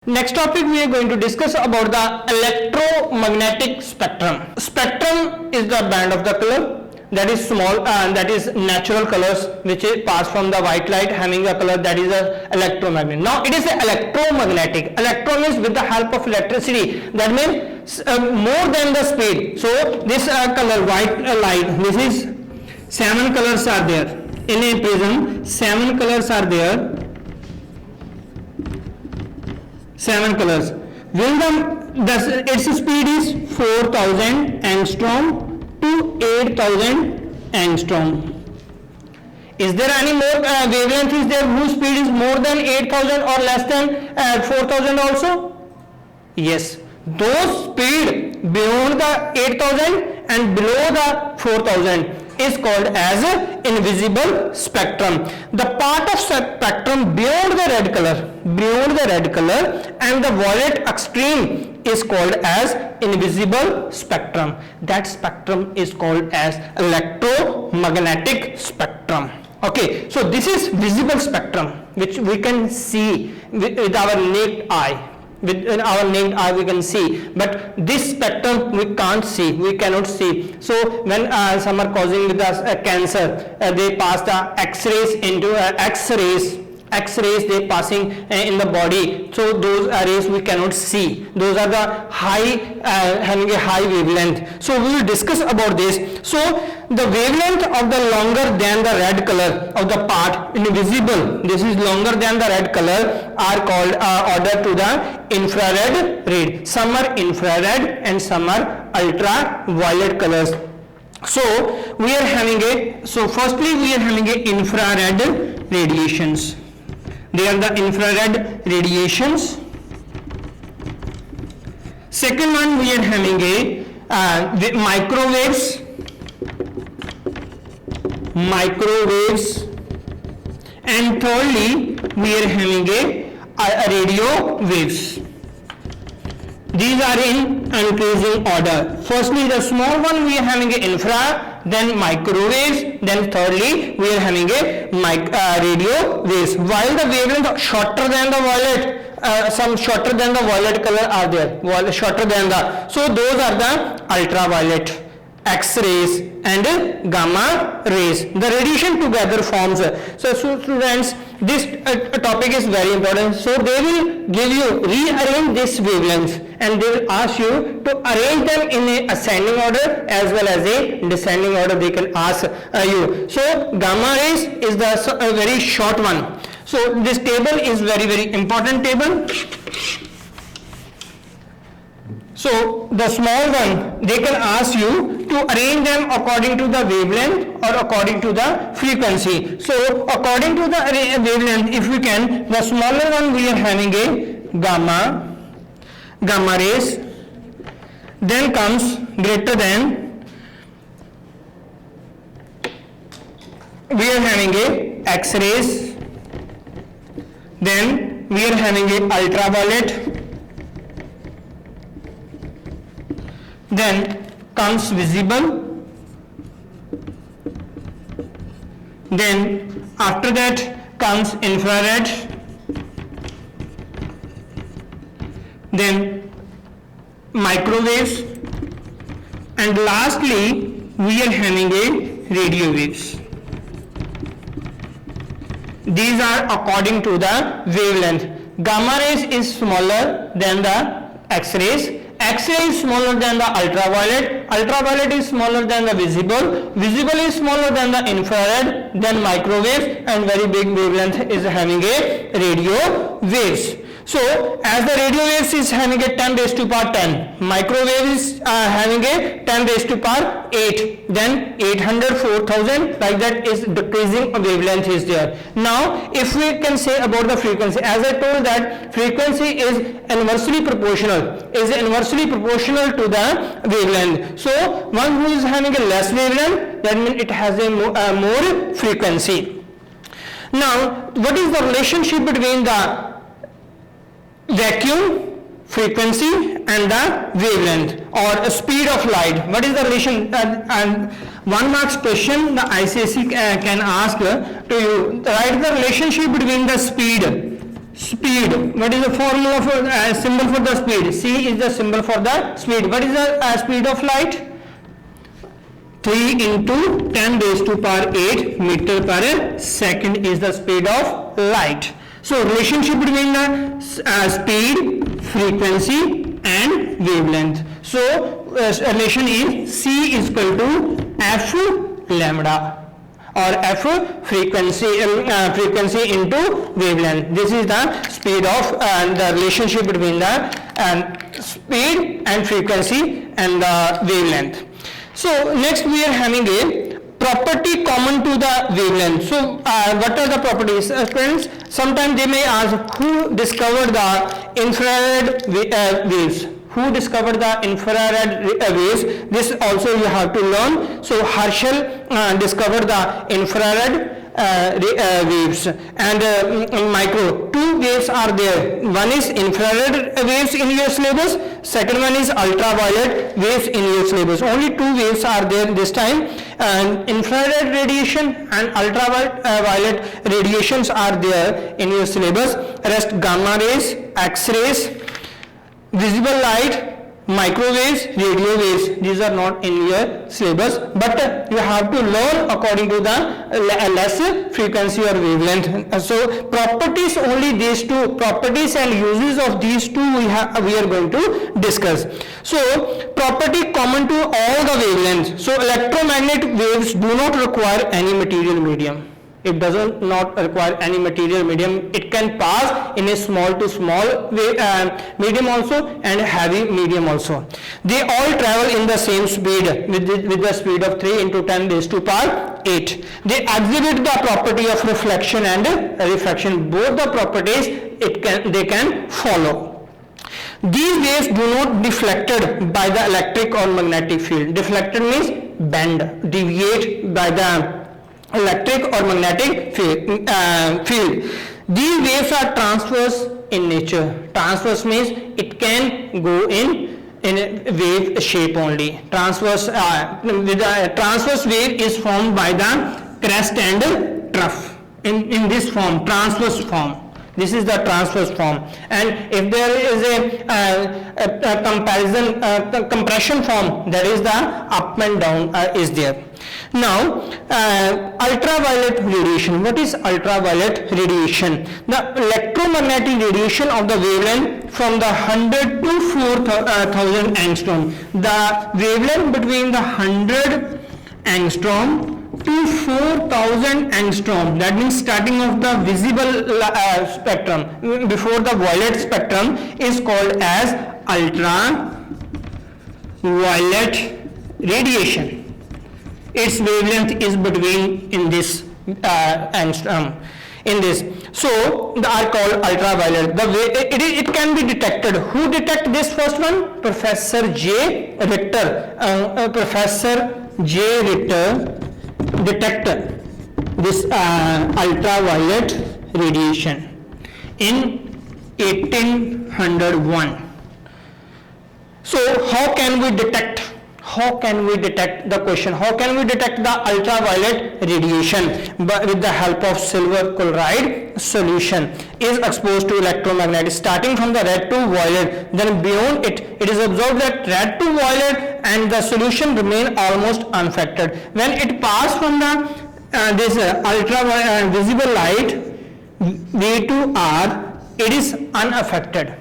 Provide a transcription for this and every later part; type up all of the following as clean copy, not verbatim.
Next topic we are going to discuss about the electromagnetic spectrum. Spectrum is the band of the color that is small and that is natural colors which is pass from the white light having a color that is a electromagnetic. Now it is a electromagnetic. Electron is with the help of electricity, that means more than the speed. So this color white light, this is 7 colors are there in a prism. 7 colors are there. 7 colors. Will its speed is 4000 angstrom to 8000 angstrom. Is there any more wavelength is there whose speed is more than 8000 or less than 4000 also? Yes. Those speed beyond the 8000 and below the 4000 is called as invisible spectrum. The part of spectrum beyond the red color and the violet extreme is called as invisible spectrum. That spectrum is called as electromagnetic spectrum. Okay, so this is visible spectrum which we can see with our naked eye. With our naked eye we can see, but this spectrum we can't see, we cannot see. So when some are causing with us cancer, they pass the X-rays into X-rays they passing in the body. So those rays we cannot see. Those are the having a high wavelength. So we will discuss about this. So the wavelength of the longer than the red color of the part invisible, this is longer than the red color, are called ordered to the infrared ray. Some are infrared and some are ultraviolet colors. So we are having firstly we are having a infrared radiations. They are the infrared radiations. Second one we are having a microwaves, and thirdly we are having a radio waves. These are in increasing order. Firstly the small one we are having a infra, then microwaves, then thirdly we are having a radio waves. While the wavelength shorter than the violet, some shorter than the violet color are there, shorter than the, so those are the ultraviolet, X-rays and gamma rays. The radiation together forms. So students, this topic is very important. So they will give you, rearrange this wavelength and they will ask you to arrange them in a ascending order as well as a descending order. They can ask you. So gamma rays is the very short one. So this table is very important table. So the small one, they can ask you to arrange them according to the wavelength or according to the frequency. So according to the wavelength, if we can, the smaller one we are having a gamma rays, then comes greater than, we are having a X-rays, then we are having a ultraviolet, then comes visible, then after that comes infrared, then microwaves, and lastly we are having a radio waves. These are according to the wavelength. Gamma rays is smaller than the X-rays, X-ray is smaller than the ultraviolet, ultraviolet is smaller than the visible, visible is smaller than the infrared, then microwaves, and very big wavelength is having a radio waves. So as the radio waves is having a 10 raised to power 10, microwave is having a 10 raised to power 8, then 800, 4000, like that is decreasing wavelength is there. Now if we can say about the frequency, as I told that frequency is inversely proportional to the wavelength. So one who is having a less wavelength, that means it has a more frequency. Now what is the relationship between the vacuum frequency and the wavelength or speed of light? What is the relation? And 1 marks question the ICSE can ask to you. Write the relationship between the speed speed. What is the formula for symbol for the speed? C is the symbol for the speed. What is the speed of light? 3 into 10 raised to power 8 meter per second is the speed of light. So relationship between the speed, frequency and wavelength. So relation is C is equal to F lambda or F frequency into wavelength. This is the speed of the relationship between the speed and frequency and the wavelength. So next we are having a property common to the wavelength. So what are the properties? Friends, sometimes they may ask who discovered the infrared waves. Who discovered the infrared waves? This also you have to learn. So Herschel discovered the infrared waves and micro. Two waves are there. One is infrared waves in your syllabus. Second one is ultraviolet waves in your syllabus. Only two waves are there this time. And infrared radiation and ultraviolet radiations are there in your syllabus. Rest gamma rays, X-rays, visible light, microwaves, radio waves, these are not in your syllabus, but you have to learn according to the less frequency or wavelength. So properties, only these two properties and uses of these two we are going to discuss. So property common to all the wavelengths. So electromagnetic waves do not require any material medium. It does not require any material medium. It can pass in a small to small medium also and heavy medium also. They all travel in the same speed with the speed of 3 into 10 raised to power 8. They exhibit the property of reflection and refraction. Both the properties they can follow. These waves do not deflected by the electric or magnetic field. Deflected means bend, deviate by the electric or magnetic field. These waves are transverse in nature. Transverse means it can go in a wave shape only. Transverse transverse wave is formed by the crest and trough in this form, transverse form. This is the transverse form. And if there is a compression form, that is the up and down is there. Now, ultraviolet radiation. What is ultraviolet radiation? The electromagnetic radiation of the wavelength from the 100 to 4000 angstrom. The wavelength between the 100 angstrom to 4000 angstrom, that means starting of the visible spectrum before the violet spectrum, is called as ultraviolet radiation. Its wavelength is between in this angstrom. In this, so they are called ultraviolet. The way it can be detected. Who detect this first one? Professor J. Richter. Professor J. Richter detected this ultraviolet radiation in 1801. So how can we detect? How can we detect the question? How can we detect the ultraviolet radiation? But with the help of silver chloride solution is exposed to electromagnetic, starting from the red to violet. Then beyond it, it is observed that red to violet and the solution remain almost unaffected. When it passes from the this ultraviolet visible light V to R, it is unaffected.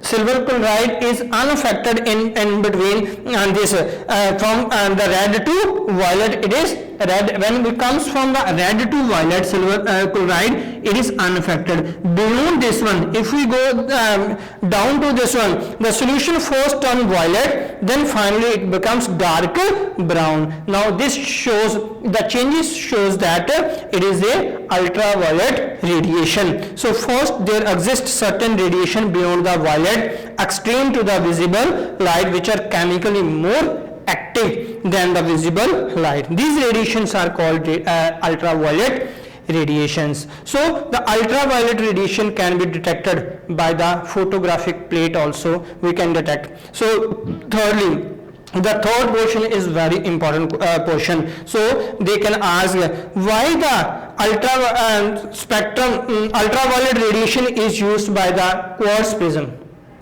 Silver chloride is unaffected in between this from the red to violet. It is red. When it comes from the red to violet, silver chloride, it is unaffected. Beyond this one, if we go down to this one, the solution first turn violet, then finally it becomes dark brown. Now this shows, the changes shows that it is a ultraviolet radiation. So first there exists certain radiation beyond the violet extreme to the visible light, which are chemically more active than the visible light. These radiations are called ultraviolet radiations. So the ultraviolet radiation can be detected by the photographic plate also, we can detect. So thirdly, The third portion is very important portion. So they can ask why the ultraviolet radiation is used by the quartz prism.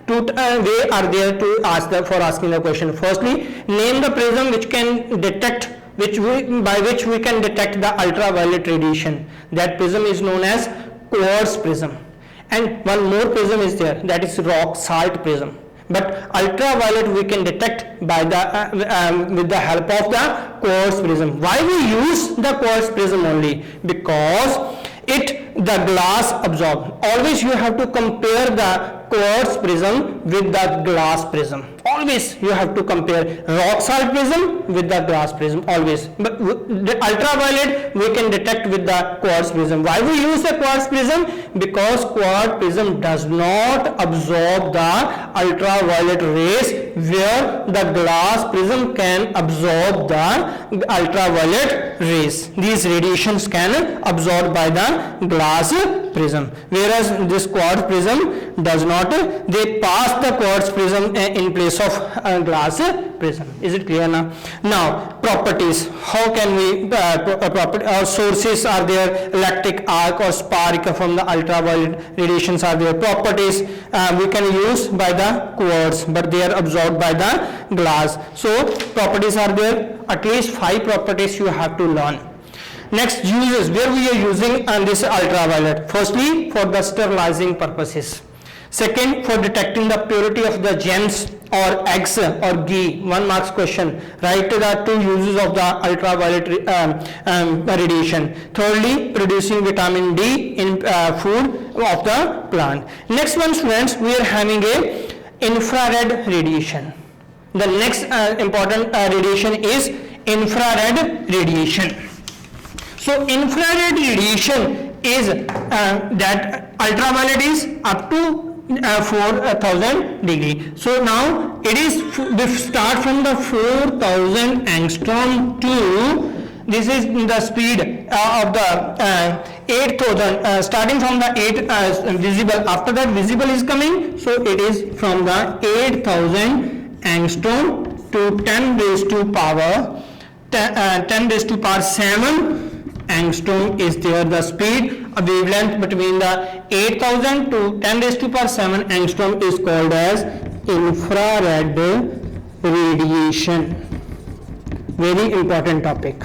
Two way are there to ask for asking the question. Firstly, name the prism which can detect by which we can detect the ultraviolet radiation. That prism is known as quartz prism. And one more prism is there, that is rock salt prism. But ultraviolet we can detect by the with the help of the quartz prism. Why we use the quartz prism only? Because the glass absorb. Always you have to compare the quartz prism with the glass prism. Always you have to compare rock salt prism with the glass prism, always. But the ultraviolet we can detect with the quartz prism. Why we use the quartz prism? Because quartz prism does not absorb the ultraviolet rays, where the glass prism can absorb the ultraviolet rays. These radiations can absorb by the glass prism, whereas this quartz prism does not. They pass the quartz prism in place of glass prism. Is it clear now? Now properties. How can we sources are there, electric arc or spark from the ultraviolet radiations are there. Properties we can use by the quartz, but they are absorbed by the glass. So properties are there. At least 5 properties you have to learn. Next, uses where we are using this ultraviolet. Firstly, for the sterilizing purposes. Second, for detecting the purity of the gems or eggs or ghee. 1 marks question. Write the 2 uses of the ultraviolet radiation. Thirdly, producing vitamin D in food of the plant. Next one, students, we are having a infrared radiation. The next important radiation is infrared radiation. So infrared radiation is that ultraviolet is up to 4000 degree. So now it is, we start from the 4000 angstrom to, this is the speed of the 8000 starting from the 8 visible. After that visible is coming, so it is from the 8000 angstrom to 10 raised to power 10 raised to power 7 angstrom is there. The speed, a wavelength between the 8000 to 10 raised to power 7 angstrom is called as infrared radiation. Very important topic.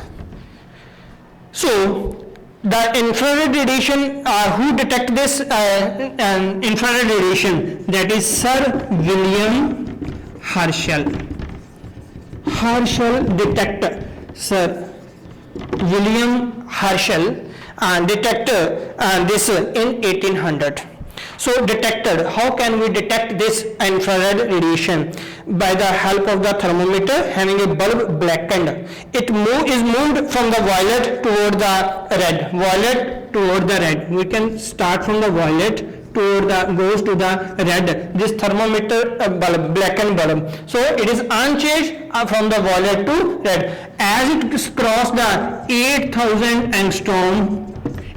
So the infrared radiation, who detect this infrared radiation? That is Sir William Herschel. Herschel detector. Sir William Herschel detected this in 1800. So detected, how can we detect this infrared radiation? By the help of the thermometer having a bulb blackened. It is moved from the violet toward the red. Violet toward the red. We can start from the violet goes to the red. This thermometer bulb, blackened bulb. So it is unchanged from the violet to red. As it crosses the 8000 angstrom,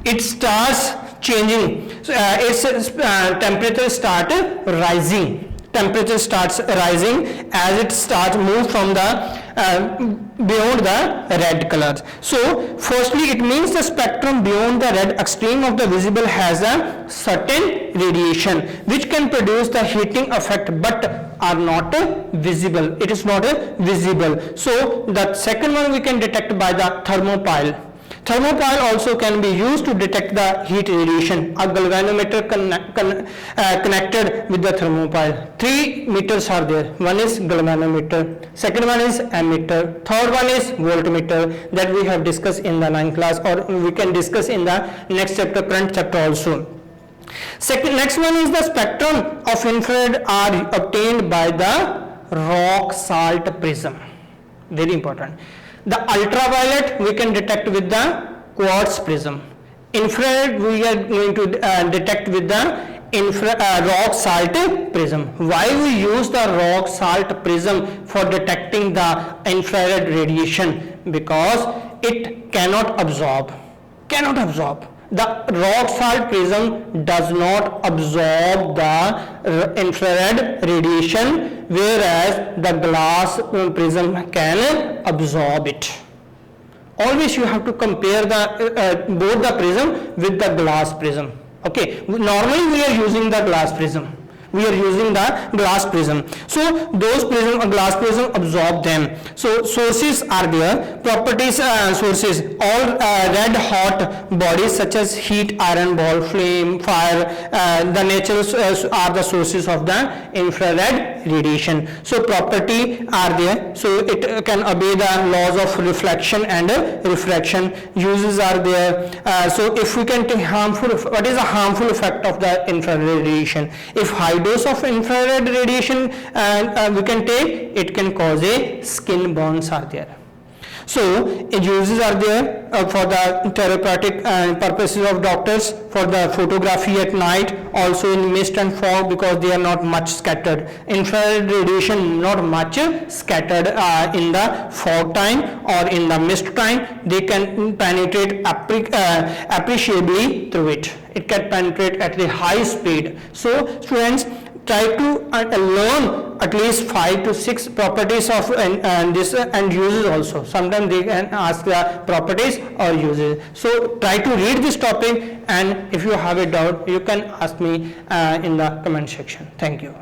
it starts changing. So its temperature starts rising. Temperature starts rising as it starts move from the beyond the red colors. So firstly, it means the spectrum beyond the red extreme of the visible has a certain radiation which can produce the heating effect but are not visible. It is not visible. So the second one we can detect by the thermopile. Thermopile also can be used to detect the heat radiation. A galvanometer connected with the thermopile. 3 meters are there. One is galvanometer, second one is ammeter, third one is voltmeter, that we have discussed in the 9th class, or we can discuss in the next chapter, current chapter also. Next one is the spectrum of infrared are obtained by the rock salt prism. Very important. The ultraviolet we can detect with the quartz prism. Infrared we are going to detect with the rock salt prism. Why we use the rock salt prism for detecting the infrared radiation? Because it cannot absorb the rock salt prism does not absorb the infrared radiation, whereas the glass prism can absorb it. Always you have to compare the both the prism with the glass prism. Okay, normally we are using the glass prism. We are using the glass prism. So those glass prism absorb them. So sources are there. Properties sources, all red hot bodies such as heat, iron ball, flame, fire, the natural are the sources of the infrared radiation. So property are there. So it can obey the laws of reflection and refraction. Uses are there. So if we can take harmful, what is the harmful effect of the infrared radiation? If high dose of infrared radiation we can take, it can cause a skin burns are there. So uses are there for the therapeutic purposes of doctors, for the photography at night, also in mist and fog, because they are not much scattered. Infrared radiation not much scattered in the fog time or in the mist time. They can penetrate appreciably through it. It can penetrate at the high speed. So students, try to learn at least 5 to 6 properties of this and uses also. Sometimes they can ask the properties or uses. So try to read this topic, and if you have a doubt you can ask me in the comment section. Thank you.